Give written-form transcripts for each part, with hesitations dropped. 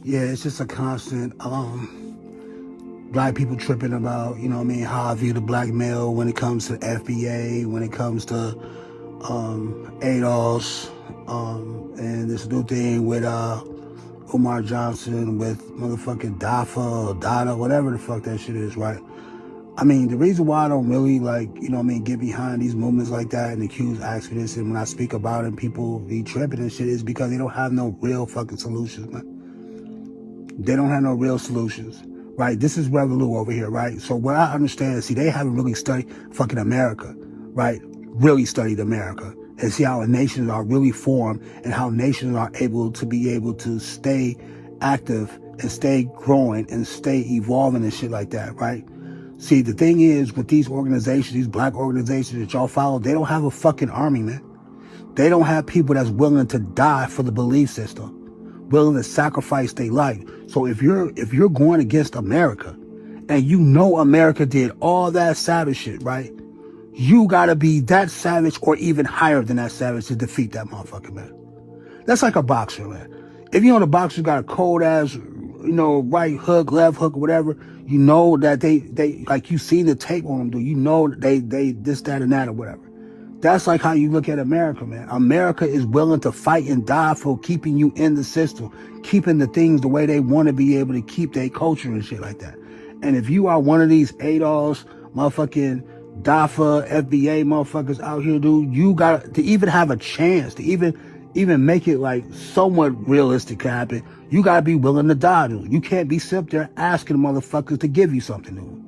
Yeah, it's just a constant black people tripping about, you know what I mean, how I view the black male when it comes to FBA, when it comes to ADOS, and this new thing with Umar Johnson, with motherfucking DAFA or DADA, whatever the fuck that shit is, right? I mean, the reason why I don't really, like, you know what I mean, get behind these movements like that and accuse ask me this, and when I speak about it and people be tripping and shit, is because they don't have no real fucking solutions, man. They don't have no real solutions, right? This is Revolu over here, right? So what I understand is, see, they haven't really studied fucking America, right? Really studied America and see how nations are really formed and how nations are able to stay active and stay growing and stay evolving and shit like that, right? See, the thing is with these organizations, these black organizations that y'all follow, they don't have a fucking army, man. They don't have people that's willing to die for the belief system, willing to sacrifice their life. So if you're going against America and you know America did all that savage shit, right? You gotta be that savage or even higher than that savage to defeat that motherfucker, man. That's like a boxer, man. If you know the boxer got a cold ass, you know, right hook, left hook, or whatever, you know that they like, you seen the tape on them, dude. You know they this, that, and that, or whatever. That's like how you look at America, man. America is willing to fight and die for keeping you in the system, keeping the things the way they want to be able to keep their culture and shit like that. And if you are one of these ADOS, motherfucking DAFA, FBA motherfuckers out here, dude, you got to even have a chance to even make it like somewhat realistic to happen. You got to be willing to die, dude. You can't be sitting there asking motherfuckers to give you something, dude.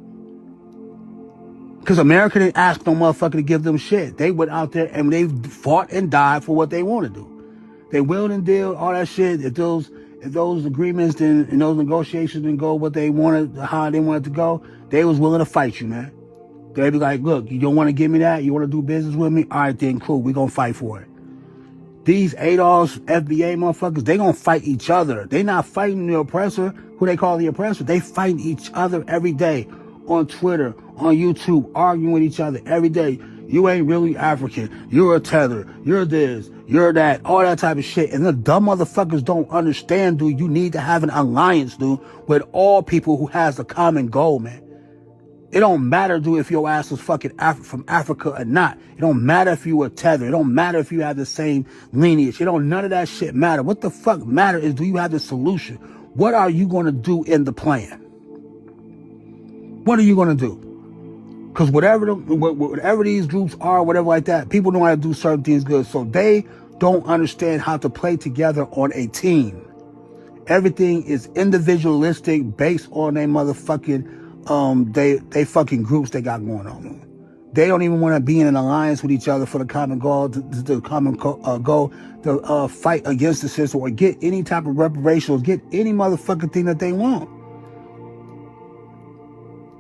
Because America didn't ask no motherfucker to give them shit. They went out there and they fought and died for what they want to do. They willed and deal, all that shit. If those agreements and those negotiations didn't go what they wanted, how they wanted to go, they was willing to fight you, man. They'd be like, look, you don't want to give me that? You want to do business with me? All right, then, cool. We're going to fight for it. These ADOS, FBA motherfuckers, they going to fight each other. They not fighting the oppressor, who they call the oppressor. They fighting each other every day on Twitter, on YouTube, arguing with each other every day. You ain't really African. You're a tether. You're this. You're that. All that type of shit. And the dumb motherfuckers don't understand, dude. You need to have an alliance, dude, with all people who has a common goal, man. It don't matter, dude, if your ass was fucking from Africa or not. It don't matter if you were tethered. It don't matter if you have the same lineage. None of that shit matter. What the fuck matter is, do you have the solution? What are you going to do in the plan? What are you going to do? Because whatever these groups are, whatever like that, people know how to do certain things good. So they don't understand how to play together on a team. Everything is individualistic based on their motherfucking they fucking groups they got going on. They don't even want to be in an alliance with each other for the common goal, goal to fight against the system or get any type of reparations, get any motherfucking thing that they want.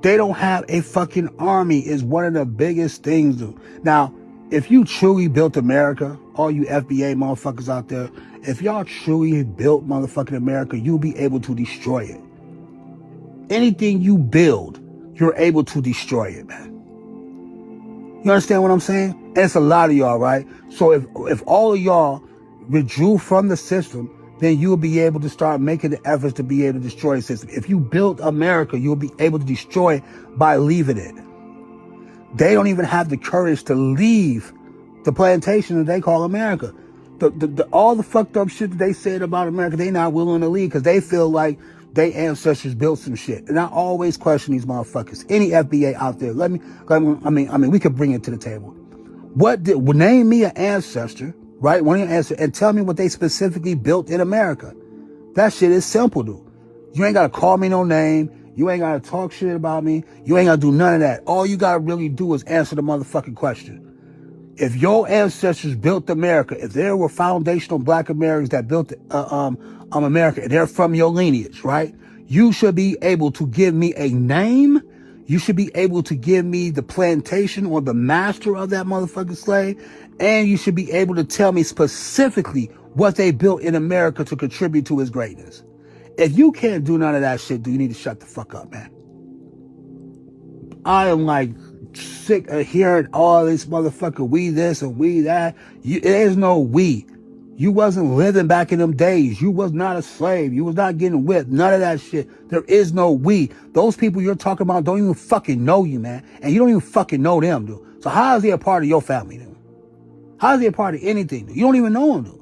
They don't have a fucking army is one of the biggest things, dude. Now, if you truly built America, all you FBA motherfuckers out there, if y'all truly built motherfucking America, you'll be able to destroy it. Anything you build, you're able to destroy it, man. You understand what I'm saying? And it's a lot of y'all, right? So if all of y'all withdrew from the system, then you'll be able to start making the efforts to be able to destroy the system. If you built America, you'll be able to destroy it by leaving it. They don't even have the courage to leave the plantation that they call America. All the fucked up shit that they said about America, they not willing to leave because they feel like their ancestors built some shit. And I always question these motherfuckers. Any FBA out there, we could bring it to the table. Name me an ancestor, right? One of your ancestors, and tell me what they specifically built in America. That shit is simple, dude. You ain't got to call me no name. You ain't got to talk shit about me. You ain't got to do none of that. All you got to really do is answer the motherfucking question. If your ancestors built America, if there were foundational black Americans that built America, and they're from your lineage, right? You should be able to give me a name. You should be able to give me the plantation or the master of that motherfucking slave. And you should be able to tell me specifically what they built in America to contribute to its greatness. If you can't do none of that shit, you need to shut the fuck up, man. I am like sick of hearing all this motherfucker, we this and we that. There's no we. You wasn't living back in them days. You was not a slave. You was not getting whipped. None of that shit. There is no we. Those people you're talking about don't even fucking know you, man. And you don't even fucking know them, dude. So how is he a part of your family, dude? How is he a part of anything, dude? You don't even know him, dude.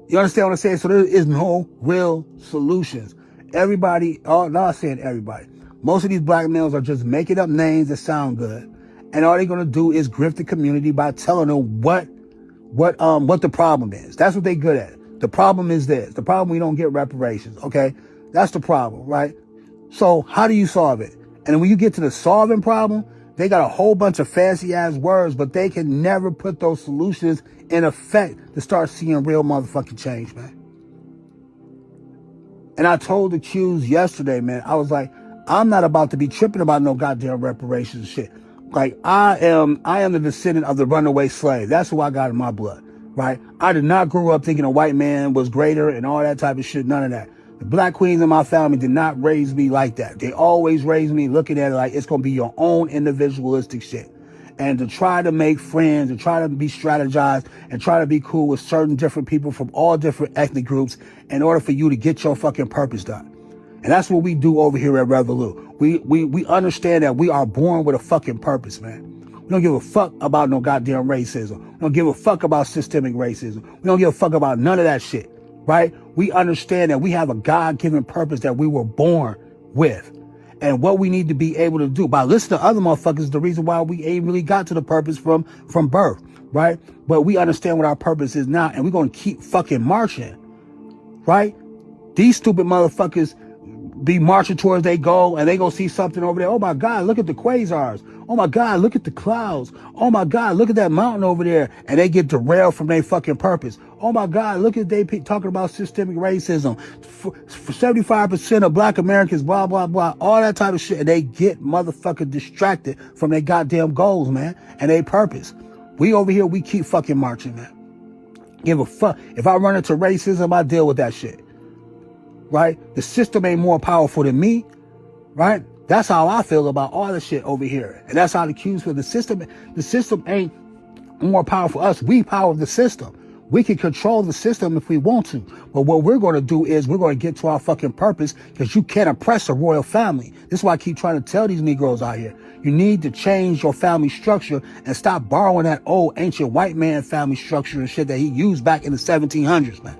You understand what I'm saying? So there is no real solutions. Everybody, not saying everybody. Most of these black males are just making up names that sound good. And all they're going to do is grift the community by telling them what the problem is. That's what they good at. The problem is this. The problem, we don't get reparations. Okay. That's the problem, right? So how do you solve it? And when you get to the solving problem, they got a whole bunch of fancy ass words, but they can never put those solutions in effect to start seeing real motherfucking change, man. And I told the Qs yesterday, man, I was like, I'm not about to be tripping about no goddamn reparations shit. Like, I am the descendant of the runaway slave. That's who I got in my blood, right? I did not grow up thinking a white man was greater and all that type of shit. None of that. The black queens in my family did not raise me like that. They always raised me looking at it like it's going to be your own individualistic shit. And to try to make friends and try to be strategized and try to be cool with certain different people from all different ethnic groups in order for you to get your fucking purpose done. And that's what we do over here at Revolut. We understand that we are born with a fucking purpose, man. We don't give a fuck about no goddamn racism. We don't give a fuck about systemic racism. We don't give a fuck about none of that shit, right? We understand that we have a God-given purpose that we were born with. And what we need to be able to do by listening to other motherfuckers is the reason why we ain't really got to the purpose from birth, right? But we understand what our purpose is now, and we're going to keep fucking marching, right? These stupid motherfuckers be marching towards their goal, and they go see something over there. Oh my God, look at the quasars. Oh my God, look at the clouds. Oh my God, look at that mountain over there. And they get derailed from their fucking purpose. Oh my God, look at they talking about systemic racism. For 75% of black Americans, blah, blah, blah, all that type of shit. And they get motherfucking distracted from their goddamn goals, man, and their purpose. We over here, we keep fucking marching, man. Give a fuck. If I run into racism, I deal with that shit. Right? The system ain't more powerful than me, right? That's how I feel about all the shit over here. And that's how the Qs feel. The system ain't more powerful us. We power the system. We can control the system if we want to. But what we're going to do is we're going to get to our fucking purpose, because you can't oppress a royal family. This is why I keep trying to tell these Negroes out here. You need to change your family structure and stop borrowing that old ancient white man family structure and shit that he used back in the 1700s, man.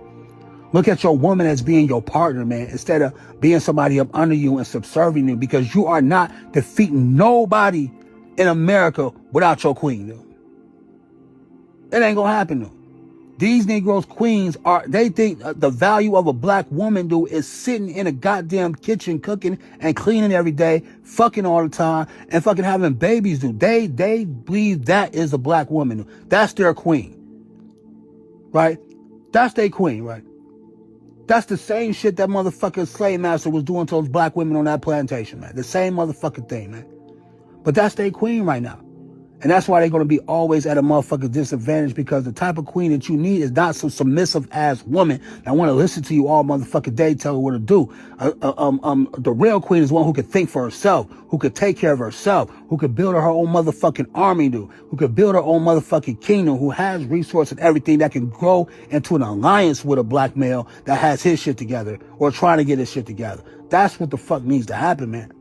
Look at your woman as being your partner, man, instead of being somebody up under you and subserving you, because you are not defeating nobody in America without your queen, dude. It ain't gonna happen, dude. These Negroes queens they think the value of a black woman, dude, is sitting in a goddamn kitchen cooking and cleaning every day, fucking all the time, and fucking having babies, dude. They believe that is a black woman, dude. That's their queen, right? That's their queen, right? That's the same shit that motherfucking slave master was doing to those black women on that plantation, man. The same motherfucking thing, man. But that's their queen right now. And that's why they're going to be always at a motherfucking disadvantage, because the type of queen that you need is not some submissive ass woman that want to listen to you all motherfucking day, tell her what to do. The real queen is one who could think for herself, who could take care of herself, who could build her own motherfucking army, dude, who could build her own motherfucking kingdom, who has resources and everything that can grow into an alliance with a black male that has his shit together or trying to get his shit together. That's what the fuck needs to happen, man.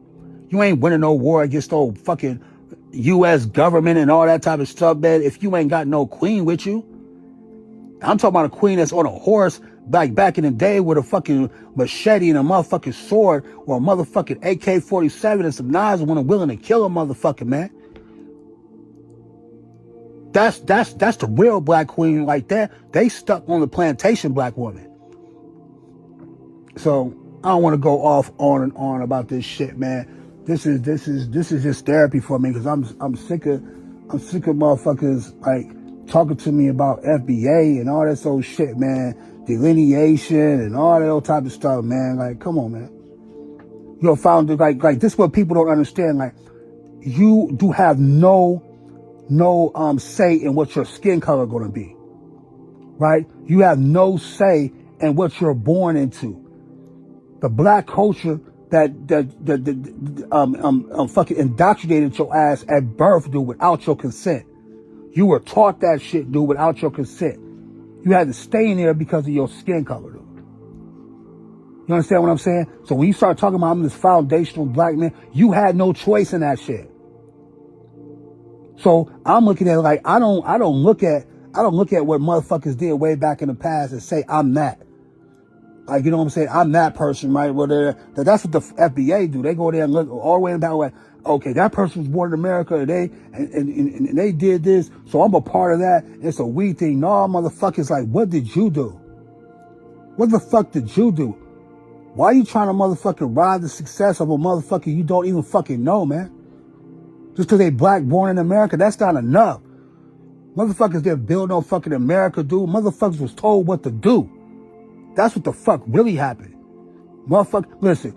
You ain't winning no war against no fucking U.S. government and all that type of stuff, man, if you ain't got no queen with you. I'm talking about a queen that's on a horse, like back in the day, with a fucking machete and a motherfucking sword, or a motherfucking AK-47 and some knives, when I'm willing to kill a motherfucking man. That's the real black queen like that. They stuck on the plantation black woman. So I don't want to go off on and on about this shit, man. This is just therapy for me, because I'm sick of motherfuckers like talking to me about FBA and all that old shit, man. Delineation and all that old type of stuff, man. Like, come on, man. You're found like this is what people don't understand. Like, you do have no say in what your skin color gonna be. Right? You have no say in what you're born into. The black culture that fucking indoctrinated your ass at birth, dude, without your consent. You were taught that shit, dude, without your consent. You had to stay in there because of your skin color, though. You understand what I'm saying? So when you start talking about I'm this foundational black man, you had no choice in that shit. So I'm looking at it like I don't look at what motherfuckers did way back in the past and say I'm that. Like, you know what I'm saying? I'm that person, right? Well, that's what the FBA do. They go there and look all the way down like, okay, that person was born in America and they did this, so I'm a part of that. It's a we thing. No, motherfuckers, like, what did you do? What the fuck did you do? Why are you trying to motherfucking ride the success of a motherfucker you don't even fucking know, man? Just because they black born in America, that's not enough. Motherfuckers didn't build no fucking America, dude. Motherfuckers was told what to do. That's what the fuck really happened. Motherfucker, listen,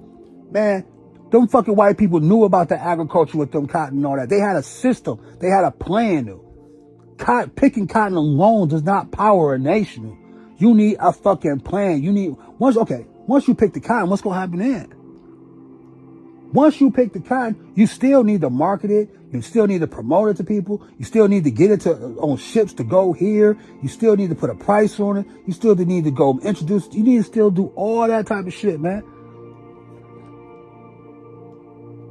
man, them fucking white people knew about the agriculture with them cotton and all that. They had a system. They had a plan, dude. Picking cotton alone does not power a nation, dude. You need a fucking plan. Once you pick the cotton, what's gonna happen then? Once you pick the cotton, you still need to market it. You still need to promote it to people. You still need to get it on ships to go here. You still need to put a price on it. You still need to go introduce. You need to still do all that type of shit, man.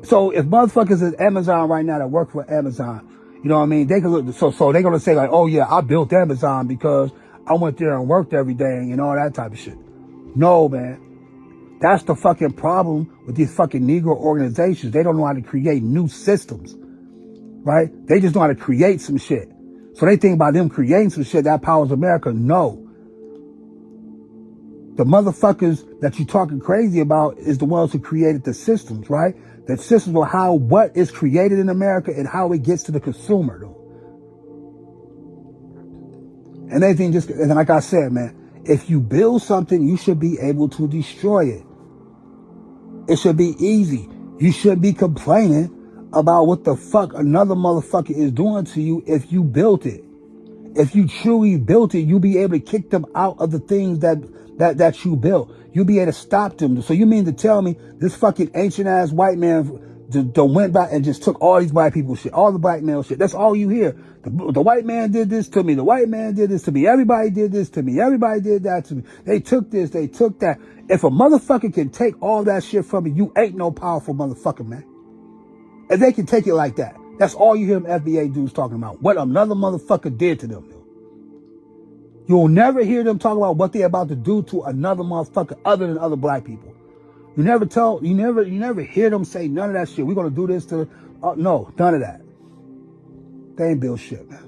So if motherfuckers at Amazon right now that work for Amazon, you know what I mean? They can look. So they're gonna say like, oh yeah, I built Amazon because I went there and worked every day and all that type of shit. No, man. That's the fucking problem with these fucking Negro organizations. They don't know how to create new systems, right? They just know how to create some shit. So they think about them creating some shit that powers America. No. The motherfuckers that you talking crazy about is the ones who created the systems, right? The systems on what is created in America and how it gets to the consumer, though. And they think and like I said, man, if you build something, you should be able to destroy it. It should be easy. You shouldn't be complaining about what the fuck another motherfucker is doing to you if you built it. If you truly built it, you'll be able to kick them out of the things that you built. You'll be able to stop them. So you mean to tell me this fucking ancient ass white man went back and just took all these white people shit, all the black male shit. That's all you hear. The white man did this to me. The white man did this to me. Everybody did this to me. Everybody did that to me. They took this. They took that. If a motherfucker can take all that shit from you, you ain't no powerful motherfucker, man. If they can take it like that, that's all you hear them FBA dudes talking about. What another motherfucker did to them. You'll never hear them talk about what they're about to do to another motherfucker other than other black people. You never hear them say none of that shit. We're gonna do this to no, none of that. They ain't built shit, man.